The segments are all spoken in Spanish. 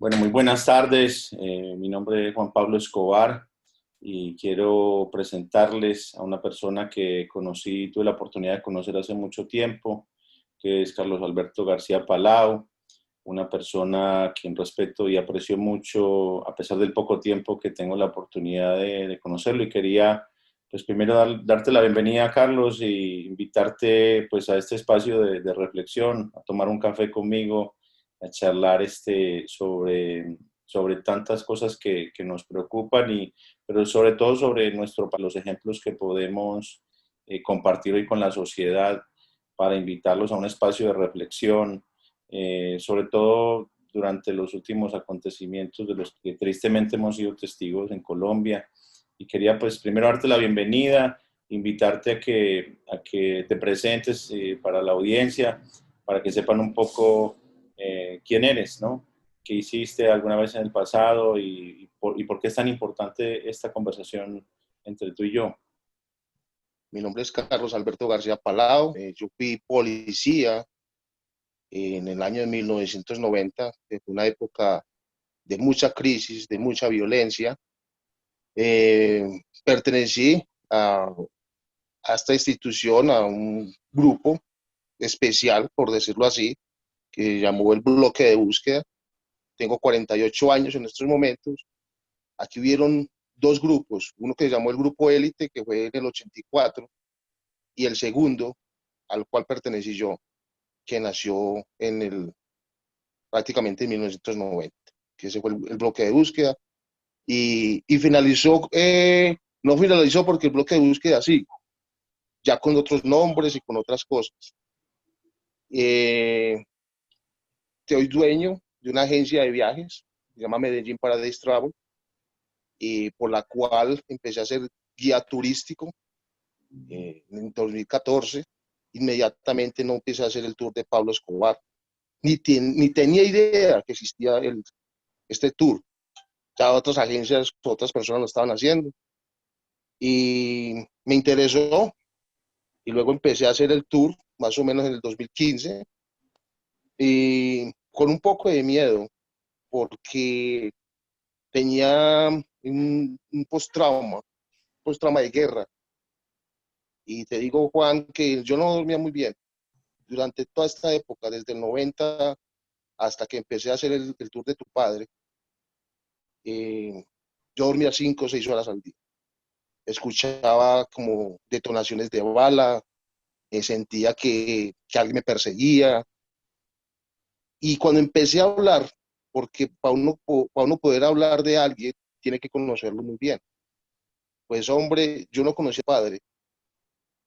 Bueno, muy buenas tardes. Mi nombre es Juan Pablo Escobar y quiero presentarles a una persona que conocí, tuve la oportunidad de conocer hace mucho tiempo, que es Carlos Alberto García Palau, una persona a quien respeto y aprecio mucho a pesar del poco tiempo que tengo la oportunidad de conocerlo, y quería pues primero darte la bienvenida, Carlos, y invitarte pues a este espacio de reflexión, a tomar un café conmigo, a charlar sobre tantas cosas que nos preocupan, pero sobre todo sobre los ejemplos que podemos compartir hoy con la sociedad para invitarlos a un espacio de reflexión, sobre todo durante los últimos acontecimientos de los que tristemente hemos sido testigos en Colombia. Y quería pues primero darte la bienvenida, invitarte a que te presentes para la audiencia, para que sepan un poco quién eres, ¿no? ¿Qué hiciste alguna vez en el pasado y por qué es tan importante esta conversación entre tú y yo? Mi nombre es Carlos Alberto García Palau. Yo fui policía en el año de 1990, que fue una época de mucha crisis, de mucha violencia. Eh, Pertenecí a esta institución, a un grupo especial, por decirlo así, que llamó el Bloque de Búsqueda. Tengo 48 años en estos momentos. Aquí hubieron dos grupos, uno que se llamó el Grupo Élite, que fue en el 84, y el segundo, al cual pertenecí yo, que nació prácticamente en 1990, que ese fue el bloque de búsqueda, y finalizó, no finalizó porque el bloque de búsqueda sí, ya con otros nombres y con otras cosas. Eh, Soy dueño de una agencia de viajes, se llama Medellín Paradise Travel, y por la cual empecé a ser guía turístico en 2014. Inmediatamente no empecé a hacer el tour de Pablo Escobar, ni tenía idea que existía este tour. Ya otras agencias, otras personas lo estaban haciendo. Y me interesó y luego empecé a hacer el tour más o menos en el 2015 y con un poco de miedo porque tenía un post-trauma de guerra. Y te digo, Juan, que yo no dormía muy bien durante toda esta época, desde el 90 hasta que empecé a hacer el tour de tu padre. Yo dormía 5 o 6 horas al día. Escuchaba como detonaciones de bala, sentía que alguien me perseguía. Y cuando empecé a hablar, porque para uno poder hablar de alguien, tiene que conocerlo muy bien. Pues hombre, yo no conocía a padre,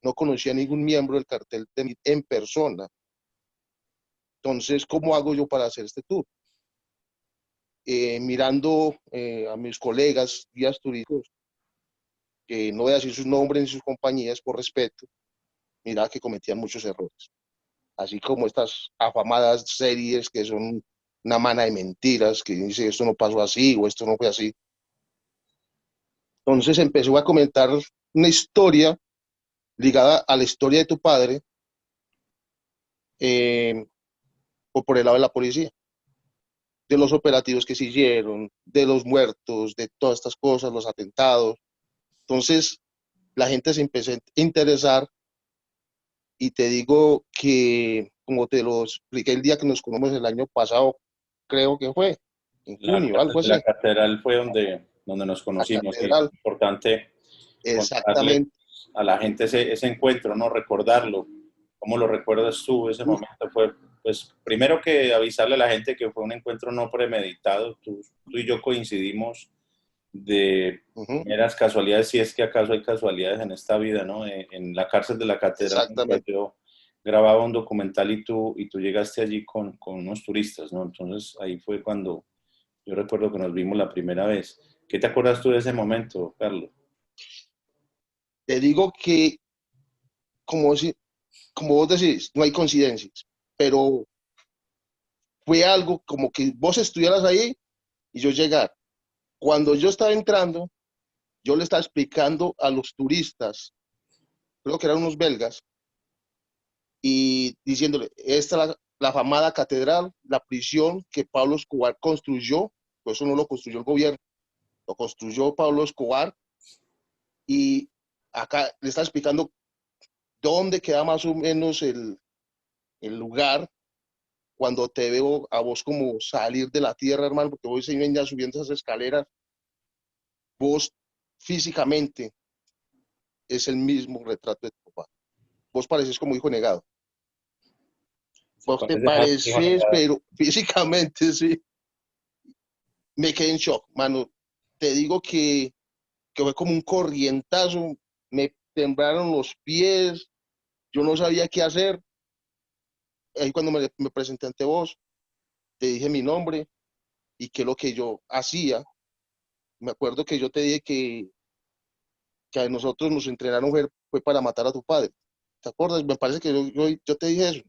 no conocía a ningún miembro del cartel en persona. Entonces, ¿cómo hago yo para hacer este tour? Mirando a mis colegas, guías turísticos, que no voy a decir sus nombres ni sus compañías por respeto, mira que cometían muchos errores. Así como estas afamadas series que son una mana de mentiras, que dice esto no pasó así o esto no fue así. Entonces empezó a comentar una historia ligada a la historia de tu padre, eh, o por el lado de la policía, de los operativos que se hicieron, de los muertos, de todas estas cosas, los atentados. Entonces la gente se empezó a interesar y te digo que, como te lo expliqué el día que nos conocimos el año pasado, creo que fue, en junio, algo La así, catedral fue donde nos la conocimos, y es catedral, importante contarle exactamente. a la gente ese encuentro, ¿no? Recordarlo. ¿Cómo lo recuerdas tú? Ese Uf, momento fue, pues, primero que avisarle a la gente que fue un encuentro no premeditado. Tú y yo coincidimos de meras casualidades, si es que acaso hay casualidades en esta vida, ¿no? En la cárcel de la catedral, mientras exactamente. yo grababa un documental y tú llegaste allí con unos turistas, ¿no? Entonces ahí fue cuando yo recuerdo que nos vimos la primera vez. ¿Qué te acuerdas tú de ese momento, Carlos? Te digo que, como, como vos decís, no hay coincidencias, pero fue algo como que vos estuvieras ahí y yo llegar. Cuando yo estaba entrando, yo le estaba explicando a los turistas, creo que eran unos belgas, y diciéndole, esta es la afamada catedral, la prisión que Pablo Escobar construyó, pues eso no lo construyó el gobierno, lo construyó Pablo Escobar, y acá le está explicando dónde queda más o menos el lugar cuando te veo a vos como salir de la tierra, hermano, porque vos se ven ya subiendo esas escaleras, vos físicamente es el mismo retrato de tu papá. Vos pareces como hijo negado. Se Vos te parece más que pareces, pero físicamente sí. Me quedé en shock, mano. Te digo que fue como un corrientazo, me temblaron los pies, yo no sabía qué hacer. Ahí cuando me presenté ante vos, te dije mi nombre y qué es lo que yo hacía. Me acuerdo que yo te dije que a nosotros nos entrenaron fue para matar a tu padre. ¿Te acuerdas? Me parece que yo te dije eso,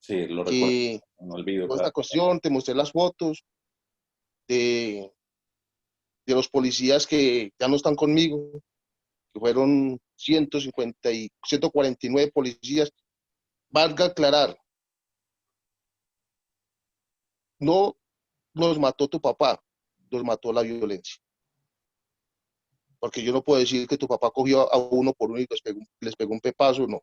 Sí, lo recuerdo, que no olvido toda cada esta palabra. cuestión, te mostré las fotos de, de los policías que ya no están conmigo, que fueron 149 policías. Valga aclarar, no los mató tu papá, los mató la violencia. Porque yo no puedo decir que tu papá cogió a uno por uno y les pegó un pepazo, no.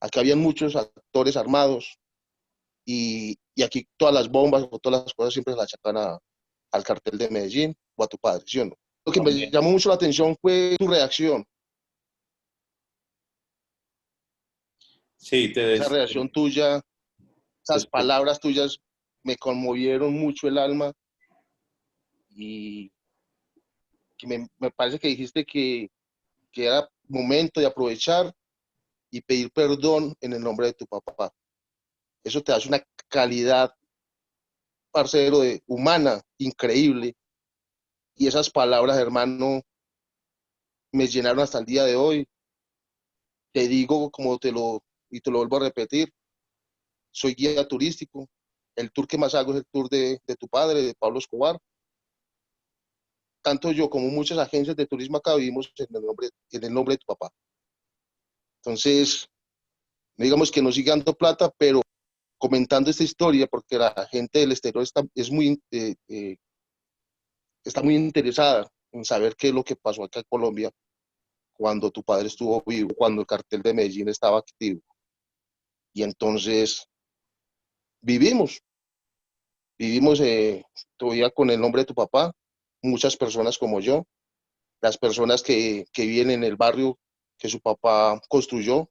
Aquí habían muchos actores armados y aquí todas las bombas o todas las cosas siempre se las achacan al cartel de Medellín o a tu padre, ¿sí o no? Lo que me También. llamó mucho la atención fue tu reacción, Sí, esa reacción tuya, esas te- palabras tuyas me conmovieron mucho el alma y que me parece que dijiste que era momento de aprovechar y pedir perdón en el nombre de tu papá. Eso te hace una calidad, parcero, humana, increíble. Y esas palabras, hermano, me llenaron hasta el día de hoy. Te digo, y te lo vuelvo a repetir, soy guía turístico. El tour que más hago es el tour de tu padre, de Pablo Escobar. Tanto yo como muchas agencias de turismo acá vivimos en el nombre de tu papá. Entonces, no digamos que no siga dando plata, pero comentando esta historia, porque la gente del exterior está muy interesada en saber qué es lo que pasó acá en Colombia cuando tu padre estuvo vivo, cuando el cartel de Medellín estaba activo. Y entonces vivimos, vivimos todavía con el nombre de tu papá, muchas personas como yo, las personas que viven en el barrio que su papá construyó,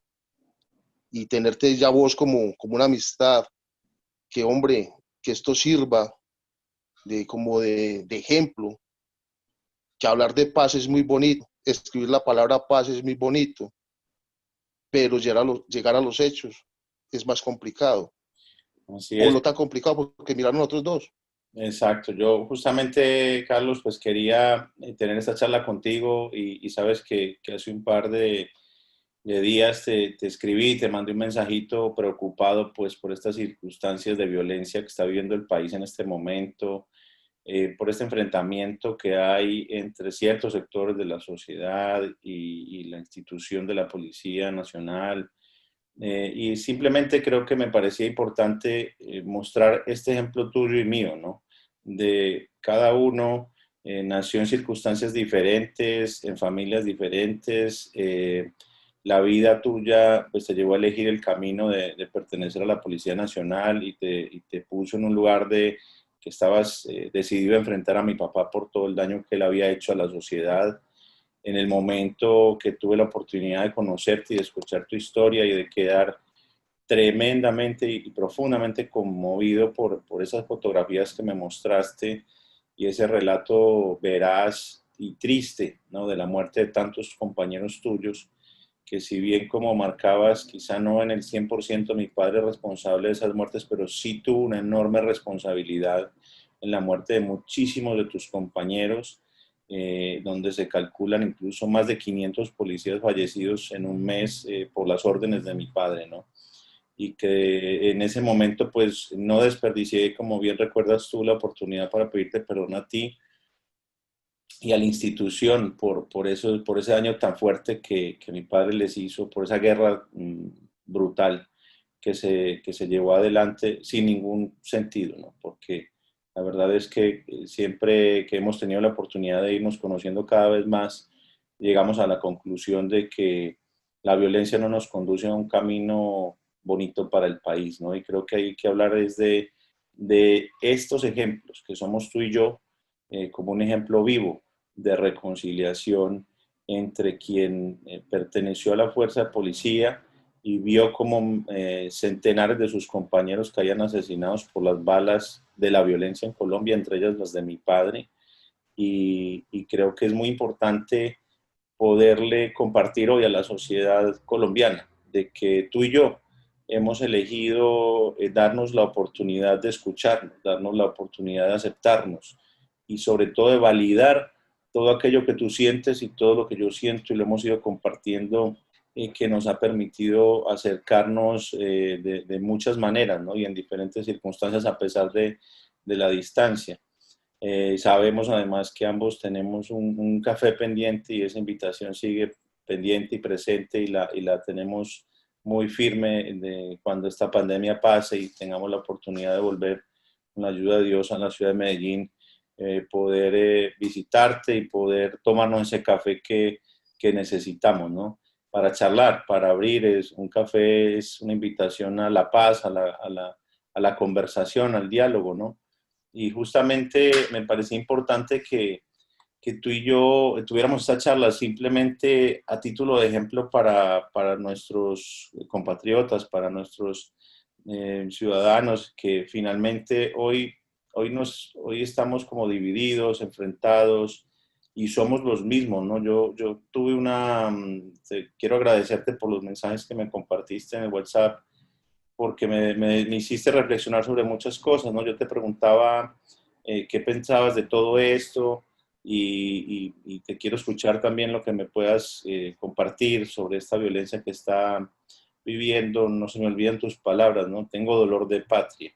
y tenerte ya vos como una amistad, que hombre, que esto sirva de ejemplo, que hablar de paz es muy bonito, escribir la palabra paz es muy bonito, pero llegar a los hechos es más complicado, así o es. no tan complicado porque miraron otros dos. Exacto, yo justamente, Carlos, pues quería tener esta charla contigo y sabes que hace un par de días te escribí, te mandé un mensajito preocupado pues por estas circunstancias de violencia que está viviendo el país en este momento, por este enfrentamiento que hay entre ciertos sectores de la sociedad y la institución de la Policía Nacional. Y simplemente creo que me parecía importante mostrar este ejemplo tuyo y mío, ¿no? De cada uno nació en circunstancias diferentes, en familias diferentes. La vida tuya pues te llevó a elegir el camino de pertenecer a la Policía Nacional y te puso en un lugar de que estabas decidido a enfrentar a mi papá por todo el daño que él había hecho a la sociedad. En el momento que tuve la oportunidad de conocerte y de escuchar tu historia y de quedar tremendamente y profundamente conmovido por esas fotografías que me mostraste y ese relato veraz y triste, ¿no? De la muerte de tantos compañeros tuyos, que si bien como marcabas, quizá no en el 100% mi padre es responsable de esas muertes, pero sí tuvo una enorme responsabilidad en la muerte de muchísimos de tus compañeros, donde se calculan incluso más de 500 policías fallecidos en un mes por las órdenes de mi padre, ¿no? Y que en ese momento pues no desperdicié, como bien recuerdas tú, la oportunidad para pedirte perdón a ti y a la institución por ese daño tan fuerte que mi padre les hizo, por esa guerra brutal que se llevó adelante sin ningún sentido, ¿no? Porque la verdad es que siempre que hemos tenido la oportunidad de irnos conociendo cada vez más, llegamos a la conclusión de que la violencia no nos conduce a un camino bonito para el país, ¿no? Y creo que hay que hablar es de estos ejemplos, que somos tú y yo, como un ejemplo vivo de reconciliación entre quien perteneció a la fuerza de policía y vio como centenares de sus compañeros caían asesinados por las balas de la violencia en Colombia, entre ellas las de mi padre. Y creo que es muy importante poderle compartir hoy a la sociedad colombiana de que tú y yo hemos elegido darnos la oportunidad de escucharnos, darnos la oportunidad de aceptarnos y sobre todo de validar todo aquello que tú sientes y todo lo que yo siento y lo hemos ido compartiendo que nos ha permitido acercarnos de muchas maneras, ¿no? Y en diferentes circunstancias a pesar de la distancia. Sabemos además que ambos tenemos un café pendiente y esa invitación sigue pendiente y presente y la tenemos muy firme de cuando esta pandemia pase y tengamos la oportunidad de volver con la ayuda de Dios a la ciudad de Medellín, poder visitarte y poder tomarnos ese café que necesitamos, ¿no? Para charlar, para abrir, un café es una invitación a la paz, a la conversación, al diálogo, ¿no? Y justamente me parecía importante que tú y yo tuviéramos esta charla simplemente a título de ejemplo para nuestros compatriotas, para nuestros ciudadanos que finalmente hoy estamos como divididos, enfrentados y somos los mismos, ¿no? Yo tuve quiero agradecerte por los mensajes que me compartiste en el WhatsApp porque me hiciste reflexionar sobre muchas cosas, ¿no? Yo te preguntaba qué pensabas de todo esto y te quiero escuchar también lo que me puedas compartir sobre esta violencia que está viviendo. No se me olvidan tus palabras, ¿no? Tengo dolor de patria.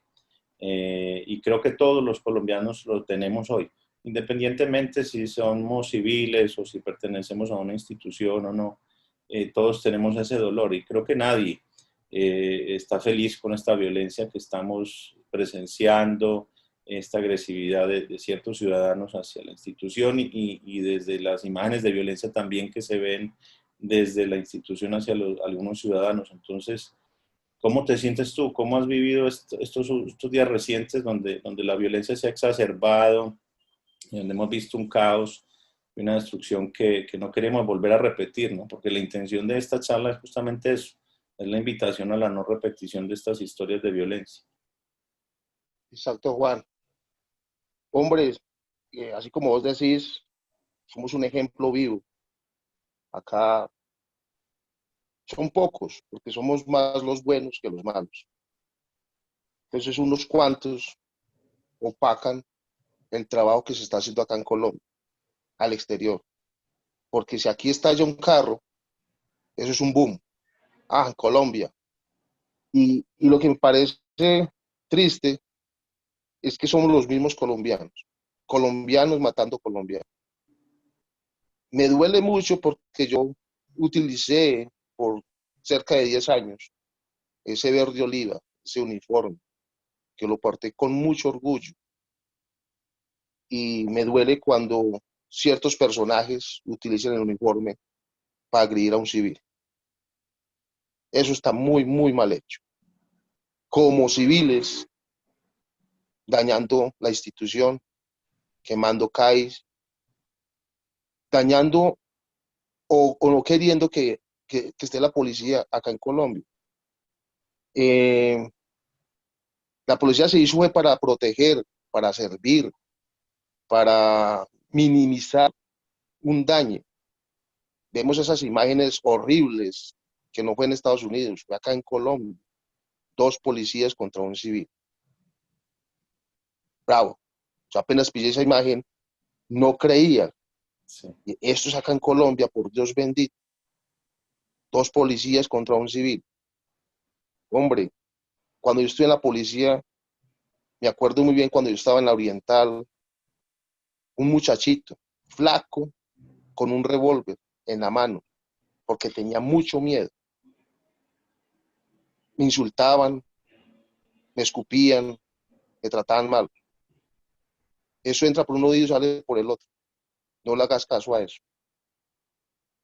Y creo que todos los colombianos lo tenemos hoy, independientemente si somos civiles o si pertenecemos a una institución o no, todos tenemos ese dolor y creo que nadie está feliz con esta violencia que estamos presenciando, esta agresividad de ciertos ciudadanos hacia la institución y desde las imágenes de violencia también que se ven desde la institución hacia algunos ciudadanos. Entonces, ¿cómo te sientes tú? ¿Cómo has vivido estos días recientes donde la violencia se ha exacerbado, y donde hemos visto un caos y una destrucción que no queremos volver a repetir, ¿no? Porque la intención de esta charla es justamente eso, es la invitación a la no repetición de estas historias de violencia. Exacto, Juan. Hombre, así como vos decís, somos un ejemplo vivo. Acá son pocos, porque somos más los buenos que los malos. Entonces, unos cuantos opacan el trabajo que se está haciendo acá en Colombia, al exterior. Porque si aquí estalla un carro, eso es un boom. Ah, en Colombia. Y lo que me parece triste es que somos los mismos colombianos. Colombianos matando colombianos. Me duele mucho porque yo utilicé por cerca de 10 años ese verde oliva, ese uniforme, que lo porté con mucho orgullo. Y me duele cuando ciertos personajes utilizan el uniforme para agredir a un civil. Eso está muy, muy mal hecho. Como civiles, dañando la institución, quemando CAIs, dañando o no queriendo que esté la policía acá en Colombia. Eh, la policía se hizo fue para proteger, para servir, para minimizar un daño. Vemos esas imágenes horribles que no fue en Estados Unidos, fue acá en Colombia. 2 policías contra un civil. Bravo. Yo apenas pillé esa imagen, no creía. Sí. Esto es acá en Colombia, por Dios bendito. 2 policías contra un civil. Hombre, cuando yo estuve en la policía, me acuerdo muy bien cuando yo estaba en la Oriental, un muchachito, flaco, con un revólver en la mano, porque tenía mucho miedo. me insultaban, me escupían, me trataban mal. Eso entra por un oído y sale por el otro. No le hagas caso a eso.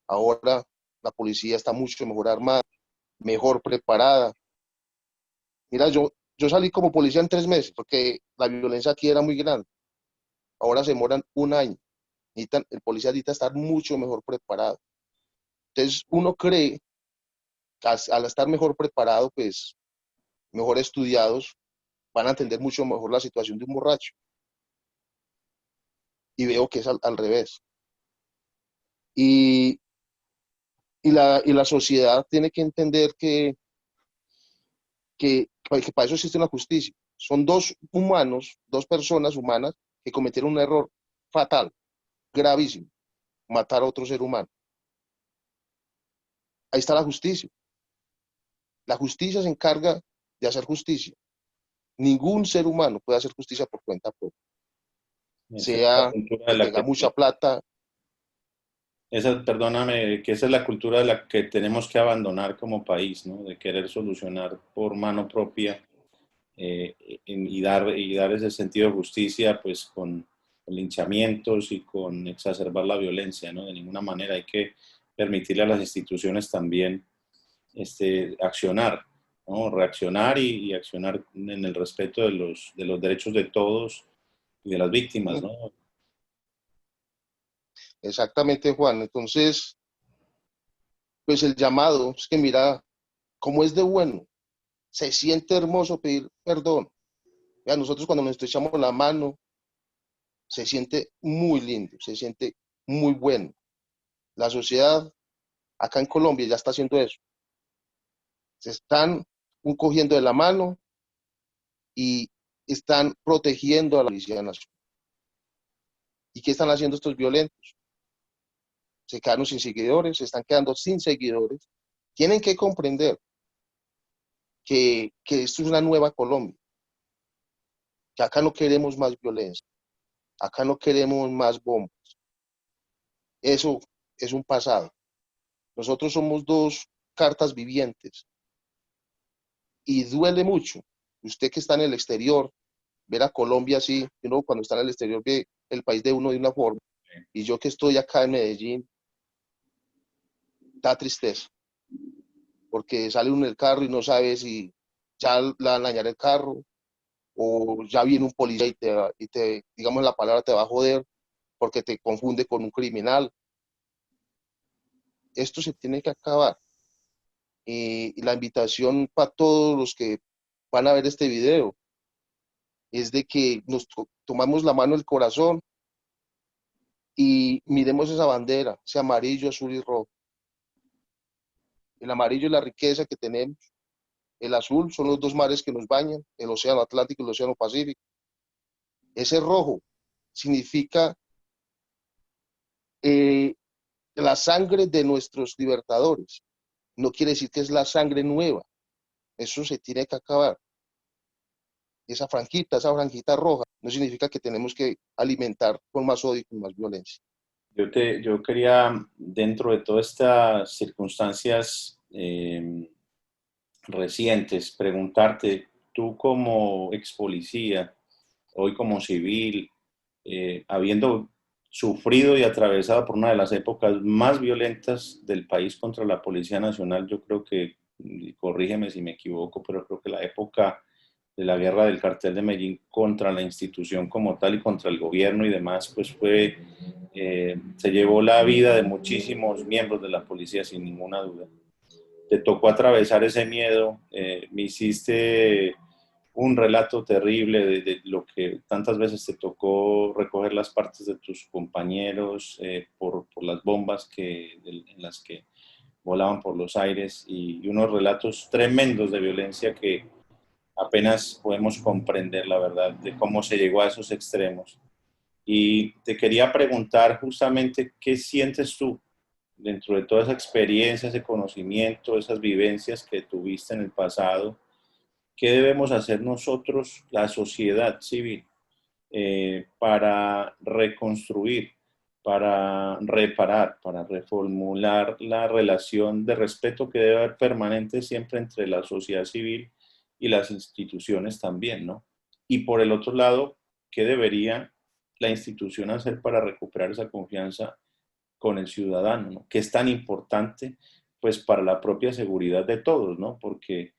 Ahora la policía está mucho mejor armada, mejor preparada. Mira, yo salí como policía en 3 meses porque la violencia aquí era muy grande. Ahora se demoran un año. El policía necesita estar mucho mejor preparado. Entonces uno cree que al estar mejor preparado, pues mejor estudiados, van a entender mucho mejor la situación de un borracho. Y veo que es al revés. Y, y la sociedad tiene que entender que para eso existe una justicia. Son dos humanos, dos personas humanas que cometieron un error fatal, gravísimo, matar a otro ser humano. Ahí está la justicia. La justicia se encarga de hacer justicia. Ningún ser humano puede hacer justicia por cuenta propia, Esa es la sea cultura de que la tenga mucha plata. perdóname, que esa es la cultura de la que tenemos que abandonar como país, ¿no? De querer solucionar por mano propia y dar ese sentido de justicia, pues con linchamientos y con exacerbar la violencia, ¿no? De ninguna manera hay que permitirle a las instituciones también accionar, ¿no? Reaccionar y accionar en el respeto de los derechos de todos y de las víctimas, ¿no? Exactamente, Juan. Entonces, pues el llamado es que mira, cómo es de bueno, se siente hermoso pedir perdón. Mira, nosotros cuando nos estrechamos la mano, se siente muy lindo, se siente muy bueno. La sociedad acá en Colombia ya está haciendo eso. Se están cogiendo de la mano y están protegiendo a la Policía Nacional. ¿Y qué están haciendo estos violentos? Se quedaron sin seguidores, se están quedando sin seguidores. Tienen que comprender que esto es una nueva Colombia, que acá no queremos más violencia, acá no queremos más bombas. Eso es un pasado. Nosotros somos dos cartas vivientes y duele mucho. Usted que está en el exterior, ver a Colombia así, uno cuando está en el exterior ve el país de uno de una forma, y yo que estoy acá en Medellín, da tristeza, porque sale uno en el carro y no sabe si ya le van a dañar el carro, o ya viene un policía y te, digamos la palabra, te va a joder, porque te confunde con un criminal. Esto se tiene que acabar. Y la invitación para todos los que van a ver este video es de que nos tomamos la mano del corazón y miremos esa bandera, ese amarillo, azul y rojo. El amarillo es la riqueza que tenemos, el azul son los dos mares que nos bañan, el océano Atlántico y el océano Pacífico. Ese rojo significa eh, la sangre de nuestros libertadores. No quiere decir que es la sangre nueva, eso se tiene que acabar. Esa franjita roja, no significa que tenemos que alimentar con más odio y con más violencia. Yo quería, dentro de todas estas circunstancias recientes, preguntarte, tú como ex policía, hoy como civil, habiendo sufrido y atravesado por una de las épocas más violentas del país contra la Policía Nacional, yo creo que, y corrígeme si me equivoco, pero creo que la época de la guerra del cartel de Medellín contra la institución como tal y contra el gobierno y demás, pues se llevó la vida de muchísimos miembros de la policía sin ninguna duda. Te tocó atravesar ese miedo, me hiciste un relato terrible de lo que tantas veces te tocó recoger las partes de tus compañeros por las bombas en las que volaban por los aires y unos relatos tremendos de violencia que apenas podemos comprender la verdad de cómo se llegó a esos extremos. Y te quería preguntar justamente qué sientes tú dentro de toda esa experiencia, ese conocimiento, esas vivencias que tuviste en el pasado. ¿Qué debemos hacer nosotros, la sociedad civil, para reconstruir, para reparar, para reformular la relación de respeto que debe haber permanente siempre entre la sociedad civil y las instituciones también, ¿no? Y por el otro lado, ¿qué debería la institución hacer para recuperar esa confianza con el ciudadano, ¿no? Que es tan importante, pues, para la propia seguridad de todos, ¿no? Porque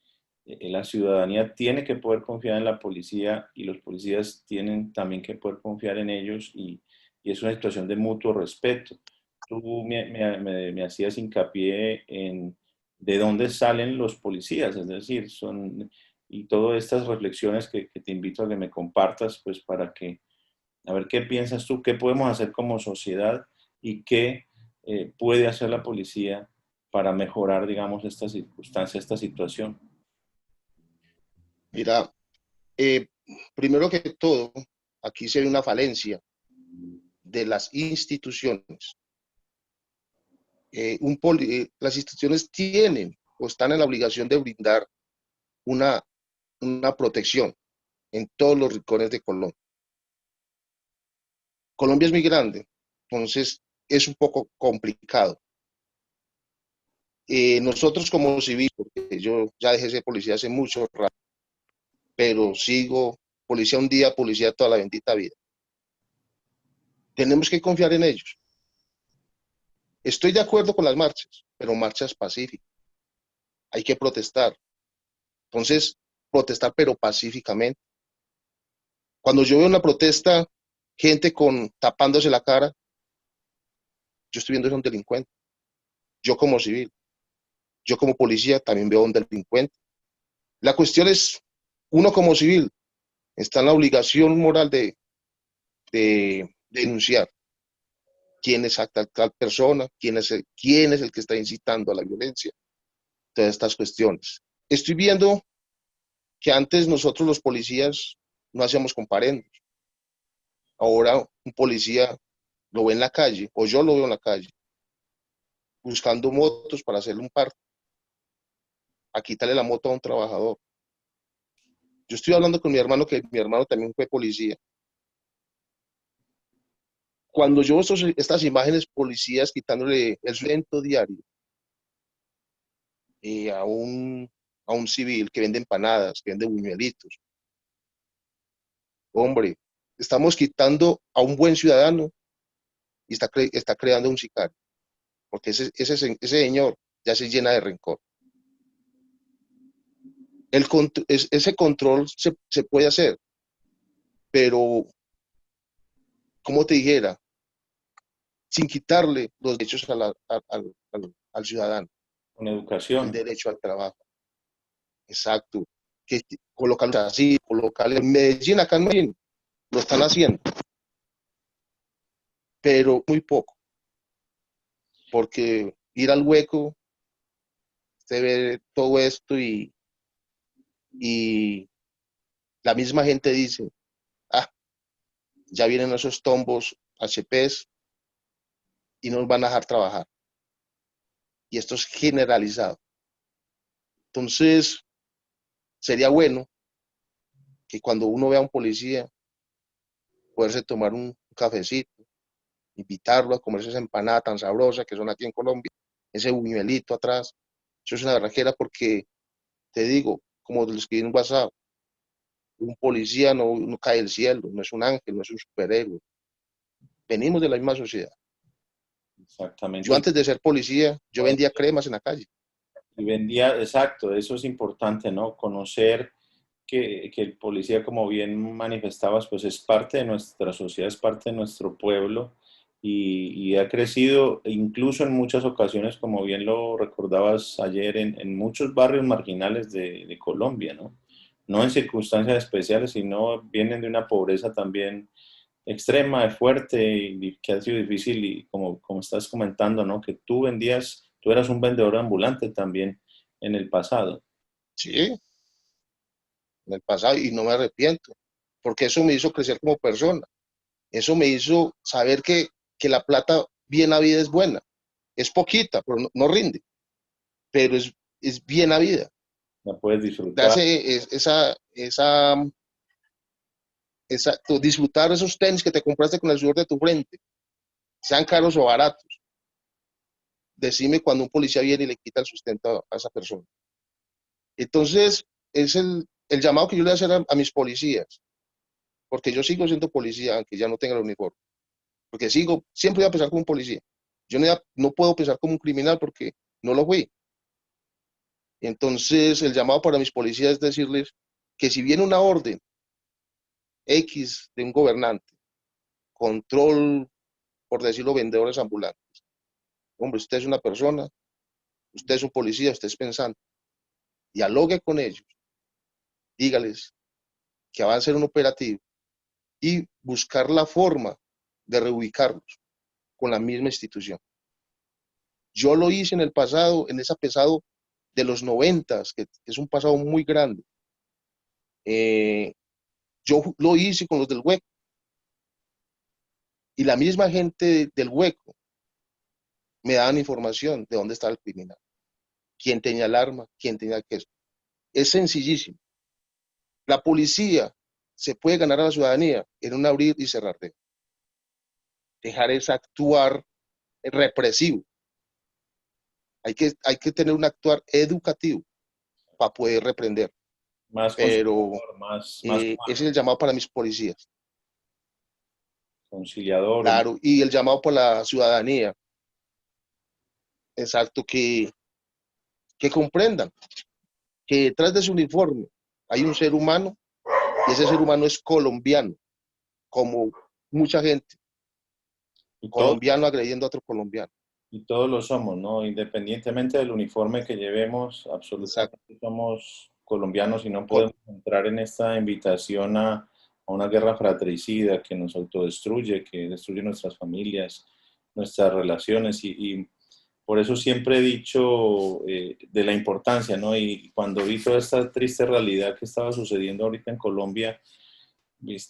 la ciudadanía tiene que poder confiar en la policía y los policías tienen también que poder confiar en ellos y es una situación de mutuo respeto. Tú me hacías hincapié en de dónde salen los policías, es decir, son, y todas estas reflexiones que te invito a que me compartas, pues para que, a ver qué piensas tú, qué podemos hacer como sociedad y qué puede hacer la policía para mejorar, digamos, esta circunstancia, esta situación. Mira, eh, primero que todo, aquí se ve una falencia de las instituciones. Las instituciones tienen o están en la obligación de brindar una, una protección en todos los rincones de Colombia. Colombia es muy grande, entonces es un poco complicado. Nosotros como civiles, porque yo ya dejé de ser policía hace mucho rato, pero sigo policía un día, policía toda la bendita vida. Tenemos que confiar en ellos. Estoy de acuerdo con las marchas, pero marchas pacíficas. Hay que protestar. Entonces, protestar pero pacíficamente. Cuando yo veo una protesta, gente con tapándose la cara, yo estoy viendo a un delincuente. Yo como civil, yo como policía también veo a un delincuente. La cuestión es, uno como civil está en la obligación moral de denunciar quién es tal persona, quién es el que está incitando a la violencia, todas estas cuestiones. Estoy viendo que antes nosotros los policías no hacíamos comparendos. Ahora un policía lo ve en la calle, o yo lo veo en la calle, buscando motos para hacerle un paro, a quitarle la moto a un trabajador. Yo estoy hablando con mi hermano, que mi hermano también fue policía. Cuando yo veo estas imágenes, policías quitándole el sustento diario eh, a, un, a un civil que vende empanadas, que vende buñuelitos, hombre, estamos quitando a un buen ciudadano y está creando un sicario, porque ese señor ya se llena de rencor. Ese control se puede hacer, pero, como te dijera, sin quitarle los derechos al ciudadano, Con el educación. derecho al trabajo. Exacto. Que colocarlo así, colocarle en Medellín, acá en Medellín, lo están haciendo, pero muy poco, porque ir al hueco, se ve todo esto y la misma gente dice, ah, ya vienen esos tombos HPs y nos van a dejar trabajar. Y esto es generalizado. Entonces, sería bueno que cuando uno vea a un policía, poderse tomar un cafecito, invitarlo a comerse esa empanada tan sabrosa que son aquí en Colombia, ese buñuelito atrás. Eso es una barraquera porque, te digo, como lo escribí en WhatsApp, un policía no cae del cielo, no es un ángel, no es un superhéroe. Venimos de la misma sociedad. Yo Exactamente. antes de ser policía, yo vendía cremas en la calle. Y vendía, exacto, eso es importante, ¿no? Conocer que el policía, como bien manifestabas, pues es parte de nuestra sociedad, es parte de nuestro pueblo y ha crecido incluso en muchas ocasiones, como bien lo recordabas ayer, en muchos barrios marginales de Colombia, ¿no? No en circunstancias especiales, sino vienen de una pobreza también extrema, fuerte y que ha sido difícil y como estás comentando, ¿no? Que tú vendías, tú eras un vendedor ambulante también en el pasado. Sí, en el pasado y no me arrepiento, porque eso me hizo crecer como persona. Eso me hizo saber que la plata bien habida es buena. Es poquita, pero no rinde, pero es bien habida. La puedes Te disfrutar. hace disfrutar esos tenis que te compraste con el sudor de tu frente. sean caros o baratos. Decime cuando un policía viene y le quita el sustento a esa persona. Entonces, es el llamado que yo le voy a hacer a mis policías, porque yo sigo siendo policía, aunque ya no tenga el uniforme, porque siempre voy a pensar como un policía. Yo no puedo pensar como un criminal porque no lo fui. Entonces, el llamado para mis policías es decirles que si viene una orden X de un gobernante, control, por decirlo, vendedores ambulantes, hombre, usted es una persona, usted es un policía, usted es pensante, dialogue con ellos, dígales que va a ser un operativo y buscar la forma de reubicarlos con la misma institución. Yo lo hice en el pasado, en ese pasado de los 90, que es un pasado muy grande. Yo lo hice con los del Hueco y la misma gente del Hueco me daban información de dónde estaba el criminal, quién tenía el arma, quién tenía qué. Es sencillísimo. La policía se puede ganar a la ciudadanía en un abrir y cerrar de dejar ese actuar represivo. Hay que tener un actuar educativo para poder reprender. Más Pero conciliador, más ese es el llamado para mis policías. conciliador. Claro, y el llamado para la ciudadanía. Exacto, que comprendan que detrás de ese uniforme hay un ser humano y ese ser humano es colombiano, como mucha gente, Y todos, colombiano agrediendo a otro colombiano. y todos lo somos, ¿no? Independientemente del uniforme que llevemos, Exacto. absolutamente somos colombianos y no Col- podemos entrar en esta invitación a una guerra fratricida que nos autodestruye, que destruye nuestras familias, nuestras relaciones y por eso siempre he dicho de la importancia, ¿no? Y cuando vi toda esta triste realidad que estaba sucediendo ahorita en Colombia,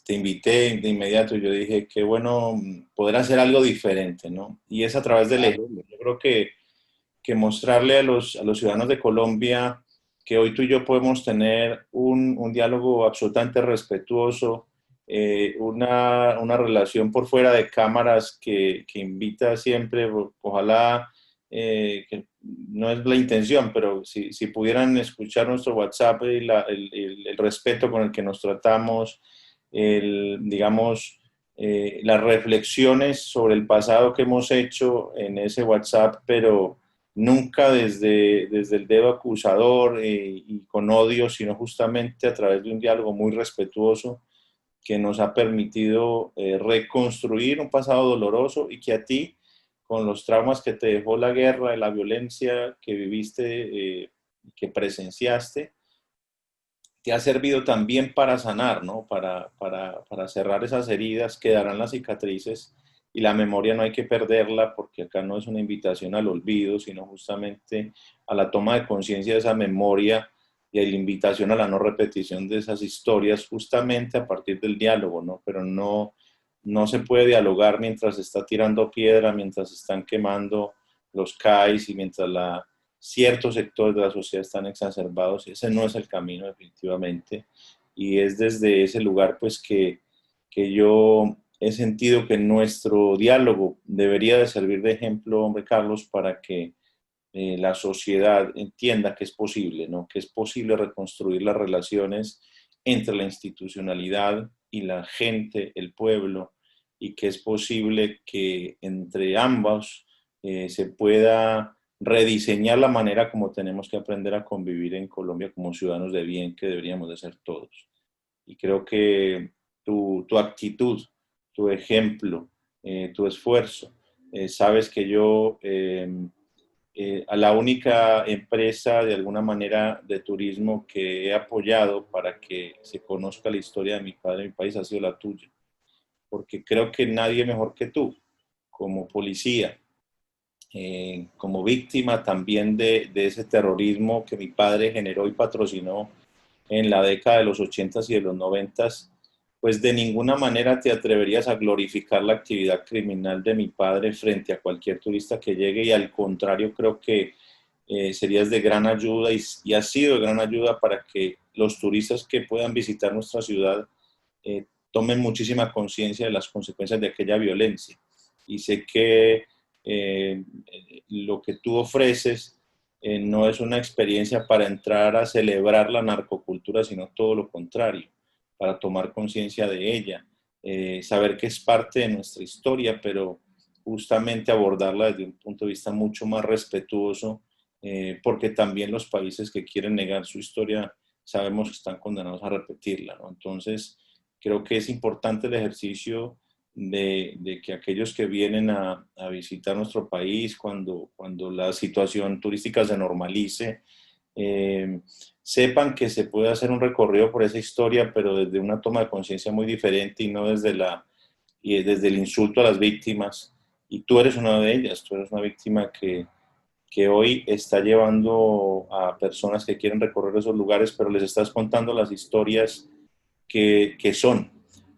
te invité de inmediato y yo dije, qué bueno poder hacer algo diferente, ¿no? Y es a través del ejemplo. claro, Yo creo que mostrarle a los ciudadanos de Colombia que hoy tú y yo podemos tener un diálogo absolutamente respetuoso, una relación por fuera de cámaras que invita siempre, ojalá, que no es la intención, pero si pudieran escuchar nuestro WhatsApp y el respeto con el que nos tratamos, digamos, las reflexiones sobre el pasado que hemos hecho en ese WhatsApp, pero nunca desde el dedo acusador y con odio, sino justamente a través de un diálogo muy respetuoso que nos ha permitido reconstruir un pasado doloroso y que a ti, con los traumas que te dejó la guerra, la violencia que viviste, que presenciaste, te ha servido también para sanar, ¿no? Para cerrar esas heridas, quedarán las cicatrices y la memoria no hay que perderla porque acá no es una invitación al olvido, sino justamente a la toma de conciencia de esa memoria y a la invitación a la no repetición de esas historias justamente a partir del diálogo, ¿no? Pero no se puede dialogar mientras se está tirando piedra, mientras se están quemando los CAIs y mientras ciertos sectores de la sociedad están exacerbados. Ese no es el camino definitivamente. Y es desde ese lugar pues que yo he sentido que nuestro diálogo debería de servir de ejemplo, hombre Carlos, para que la sociedad entienda que es posible, ¿no? Que es posible reconstruir las relaciones entre la institucionalidad y la gente, el pueblo, y que es posible que entre ambos se pueda rediseñar la manera como tenemos que aprender a convivir en Colombia como ciudadanos de bien que deberíamos de ser todos. Y creo que tu actitud, tu ejemplo, tu esfuerzo, sabes que yo a la única empresa de alguna manera de turismo que he apoyado para que se conozca la historia de mi padre y mi país ha sido la tuya, porque creo que nadie mejor que tú, como policía, como víctima también de ese terrorismo que mi padre generó y patrocinó en la década de los 80s y de los 90s, pues de ninguna manera te atreverías a glorificar la actividad criminal de mi padre frente a cualquier turista que llegue y al contrario creo que serías de gran ayuda y has sido de gran ayuda para que los turistas que puedan visitar nuestra ciudad tomen muchísima conciencia de las consecuencias de aquella violencia. y sé que lo que tú ofreces no es una experiencia para entrar a celebrar la narcocultura, sino todo lo contrario, para tomar conciencia de ella, saber que es parte de nuestra historia, pero justamente abordarla desde un punto de vista mucho más respetuoso, porque también los países que quieren negar su historia sabemos que están condenados a repetirla, ¿no? Entonces, creo que es importante el ejercicio de que aquellos que vienen a visitar nuestro país cuando la situación turística se normalice, eh, sepan que se puede hacer un recorrido por esa historia, pero desde una toma de conciencia muy diferente y no desde el insulto a las víctimas. Y tú eres una de ellas, tú eres una víctima que hoy está llevando a personas que quieren recorrer esos lugares, pero les estás contando las historias que son,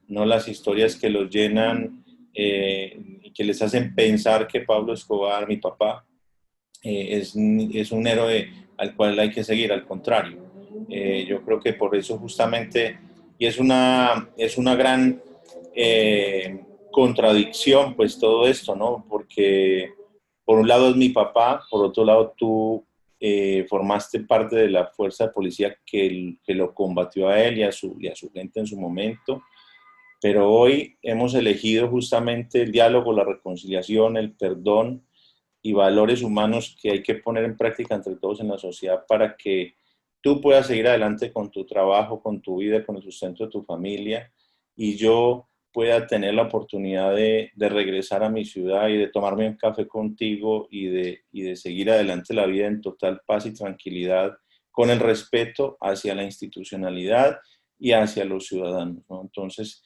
no las historias que los llenan y que les hacen pensar que Pablo Escobar, mi papá, es un héroe al cual hay que seguir, al contrario. Yo creo que por eso justamente, y es una gran contradicción, pues todo esto, ¿no? Porque por un lado es mi papá, por otro lado tú formaste parte de la fuerza de policía que lo combatió a él y a su gente en su momento, pero hoy hemos elegido justamente el diálogo, la reconciliación, el perdón y valores humanos que hay que poner en práctica entre todos en la sociedad para que tú puedas seguir adelante con tu trabajo, con tu vida, con el sustento de tu familia y yo pueda tener la oportunidad de regresar a mi ciudad y de tomarme un café contigo y de seguir adelante la vida en total paz y tranquilidad, con el respeto hacia la institucionalidad y hacia los ciudadanos, ¿no? Entonces,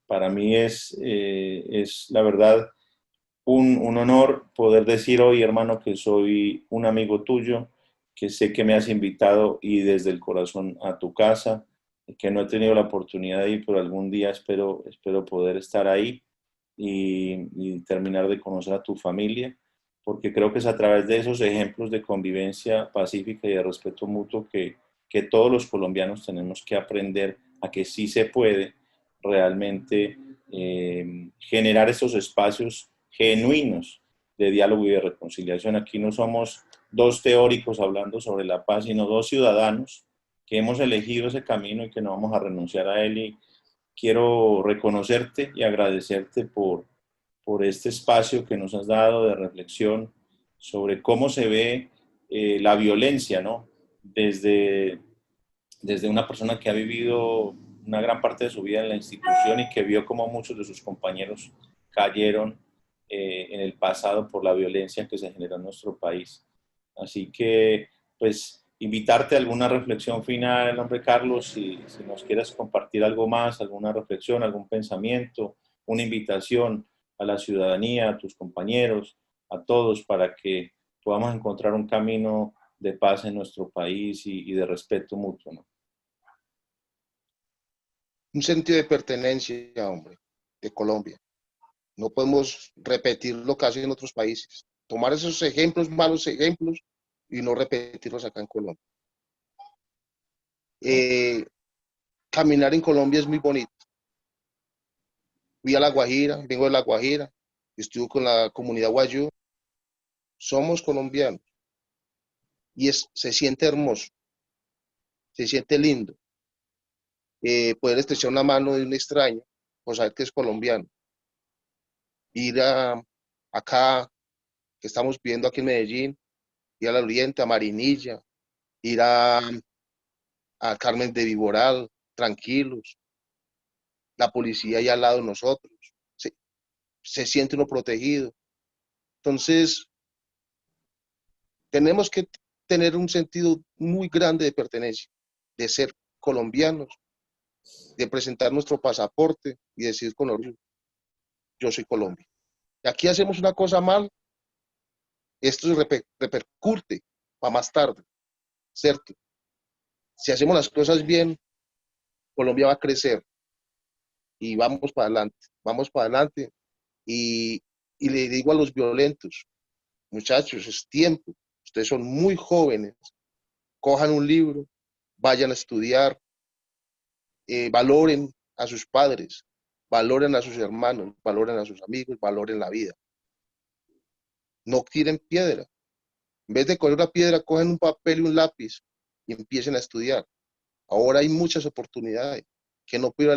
para mí es la verdad un honor poder decir hoy, hermano, que soy un amigo tuyo, que sé que me has invitado y desde el corazón a tu casa, que no he tenido la oportunidad de ir, pero algún día espero poder estar ahí y terminar de conocer a tu familia, porque creo que es a través de esos ejemplos de convivencia pacífica y de respeto mutuo que todos los colombianos tenemos que aprender a que sí se puede realmente generar esos espacios genuinos de diálogo y de reconciliación. Aquí no somos dos teóricos hablando sobre la paz, sino dos ciudadanos que hemos elegido ese camino y que no vamos a renunciar a él. Y quiero reconocerte y agradecerte por este espacio que nos has dado de reflexión sobre cómo se ve la violencia, ¿no? Desde, desde una persona que ha vivido una gran parte de su vida en la institución y que vio cómo muchos de sus compañeros cayeron en el pasado por la violencia que se generó en nuestro país. Así que, pues, invitarte a alguna reflexión final, hombre Carlos, si nos quieres compartir algo más, alguna reflexión, algún pensamiento, una invitación a la ciudadanía, a tus compañeros, a todos, para que podamos encontrar un camino de paz en nuestro país y de respeto mutuo, ¿no? Un sentido de pertenencia, hombre, de Colombia. No podemos repetir lo que hacen en otros países. Tomar esos ejemplos, malos ejemplos, y no repetirlos acá en Colombia. Caminar en Colombia es muy bonito. Fui a La Guajira, vengo de La Guajira, estuve con la comunidad guayú. Somos colombianos y se siente hermoso, se siente lindo poder estrechar una mano de un extraño por saber que es colombiano. Ir acá, que estamos viviendo aquí en Medellín, ir al Oriente, a Marinilla, ir a Carmen de Viboral, tranquilos, la policía ahí al lado de nosotros, se siente uno protegido. Entonces, tenemos que tener un sentido muy grande de pertenencia, de ser colombianos, de presentar nuestro pasaporte y decir con orgullo, yo soy Colombia. Y aquí hacemos una cosa mal, esto repercute para más tarde, ¿cierto? Si hacemos las cosas bien, Colombia va a crecer y vamos para adelante. Y, y le digo a los violentos, muchachos, es tiempo, ustedes son muy jóvenes, cojan un libro, vayan a estudiar, valoren a sus padres, valoren a sus hermanos, valoren a sus amigos, valoren la vida. No tiren piedra. En vez de coger una piedra, cogen un papel y un lápiz y empiecen a estudiar. Ahora hay muchas oportunidades. Que no puedo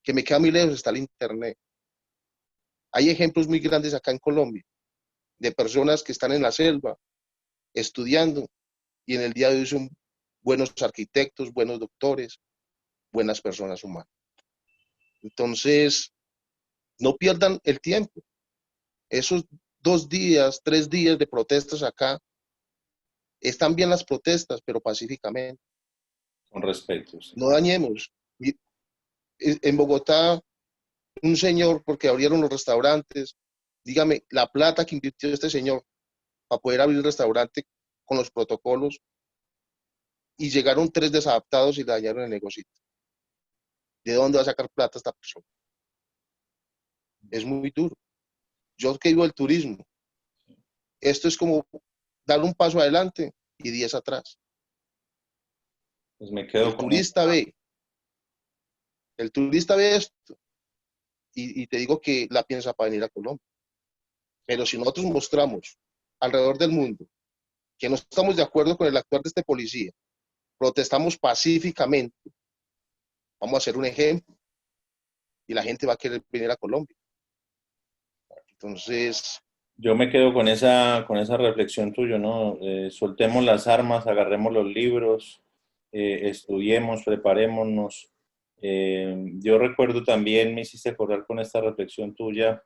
que me queda muy lejos está el internet. Hay ejemplos muy grandes acá en Colombia de personas que están en la selva estudiando y en el día de hoy son buenos arquitectos, buenos doctores, buenas personas humanas. Entonces, no pierdan el tiempo. Esos 2 días, 3 días de protestas acá, están bien las protestas, pero pacíficamente. Con respeto. Sí. No dañemos. En Bogotá, un señor, porque abrieron los restaurantes, dígame, la plata que invirtió este señor para poder abrir el restaurante con los protocolos, y llegaron 3 desadaptados y le dañaron el negocio. ¿De dónde va a sacar plata esta persona? Es muy duro. Yo que vivo del turismo, esto es como dar un paso adelante y 10 atrás. Pues me quedo El con turista ve, el turista ve esto y te digo que la piensa para venir a Colombia. Pero si nosotros mostramos alrededor del mundo que no estamos de acuerdo con el actuar de este policía, protestamos pacíficamente, vamos a hacer un ejemplo y la gente va a querer venir a Colombia. Entonces, Yo me quedo con esa reflexión tuya, ¿no? Soltemos las armas, agarremos los libros, estudiemos, preparémonos. Yo recuerdo también, me hiciste acordar con esta reflexión tuya,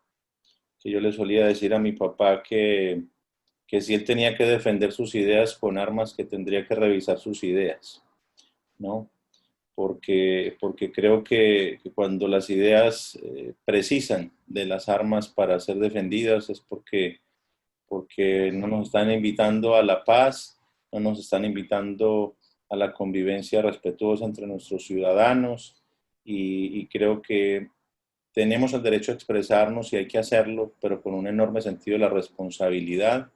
que yo le solía decir a mi papá que si él tenía que defender sus ideas con armas, que tendría que revisar sus ideas, ¿no? Porque creo que cuando las ideas precisan de las armas para ser defendidas es porque no nos están invitando a la paz, no nos están invitando a la convivencia respetuosa entre nuestros ciudadanos y creo que tenemos el derecho a expresarnos y hay que hacerlo, pero con un enorme sentido de la responsabilidad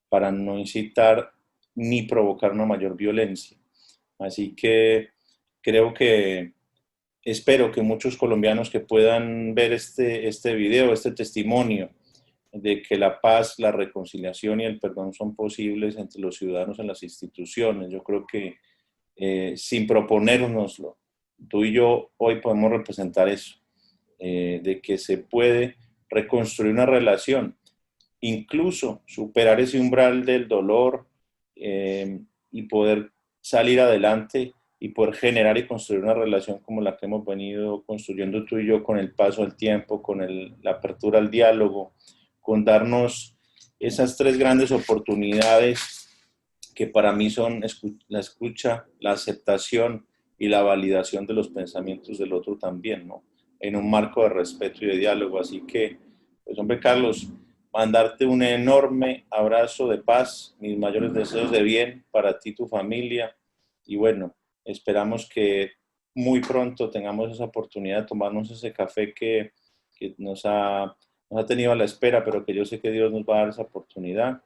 para no incitar ni provocar una mayor violencia. Así que creo que espero que muchos colombianos que puedan ver este video, este testimonio de que la paz, la reconciliación y el perdón son posibles entre los ciudadanos en las instituciones. Yo creo que sin proponérnoslo, tú y yo hoy podemos representar eso, de que se puede reconstruir una relación, incluso superar ese umbral del dolor y poder salir adelante y poder generar y construir una relación como la que hemos venido construyendo tú y yo con el paso del tiempo, con la apertura al diálogo, con darnos esas 3 grandes oportunidades que para mí son la escucha, la aceptación y la validación de los pensamientos del otro también, ¿no? En un marco de respeto y de diálogo. Así que, pues hombre, Carlos, mandarte un enorme abrazo de paz, mis mayores deseos de bien para ti y tu familia. Y bueno, esperamos que muy pronto tengamos esa oportunidad de tomarnos ese café que nos ha tenido a la espera, pero que yo sé que Dios nos va a dar esa oportunidad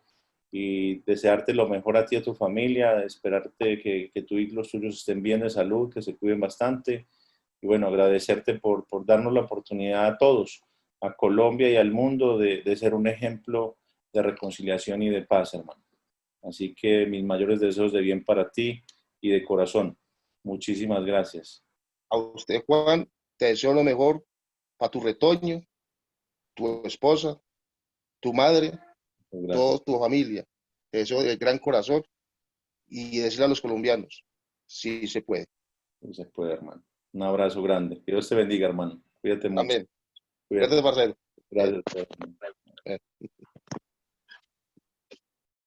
y desearte lo mejor a ti y a tu familia, esperarte que tú y los tuyos estén bien de salud, que se cuiden bastante y bueno, agradecerte por darnos la oportunidad a todos, a Colombia y al mundo de ser un ejemplo de reconciliación y de paz, hermano. Así que mis mayores deseos de bien para ti y de corazón. Muchísimas gracias. a usted, Juan, te deseo lo mejor para tu retoño, tu esposa, tu madre, Gracias. toda tu familia. Te deseo de gran corazón y decirle a los colombianos, sí se puede. Se puede, hermano. Un abrazo grande. Que Dios te bendiga, hermano. Cuídate mucho. Amén. Cuídate. Gracias, Marcelo. Bien. Gracias.